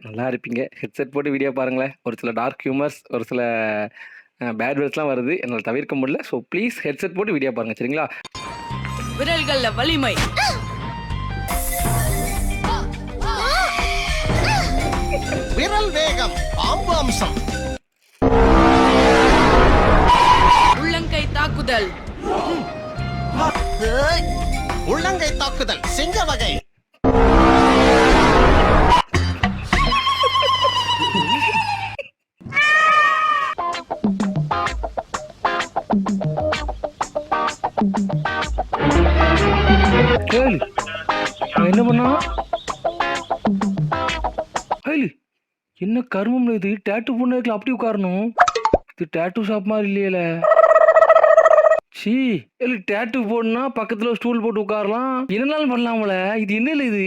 நல்லா இருப்பீங்க. ஹெட்செட் போட்டு வீடியோ பாருங்களேன். ஒரு சில டார்க் ஹியூமர்ஸ், ஒரு சில பேட் வேர்ட்ஸ்லாம் வருது. என்னால தவிர்க்க முடியல. ஸோ ப்ளீஸ் ஹெட்செட் போட்டு வீடியோ பாருங்க. சரிங்களா? விரல்கள்ல வலிமை. விரல் வேகம், பாம்பு அம்சம். உள்ளங்கை தாக்குதல். உள்ளங்கை தாக்குதல், சிங்க வகை. கேளு. அவன் என்ன பண்ணான்? கேளு. என்ன கருமம்ல இது? டேட்டூ பண்ணதுல அப்படி உட்காரணும். இது டேட்டூ ஷாப் மாதிரி இல்லையேல. சீ, இல்ல டேட்டூ போடணும்னா பக்கத்துல ஸ்டூல் போட்டு உட்காரலாம். என்னனாலும் பண்ணலாம்ல. இது என்னல இது?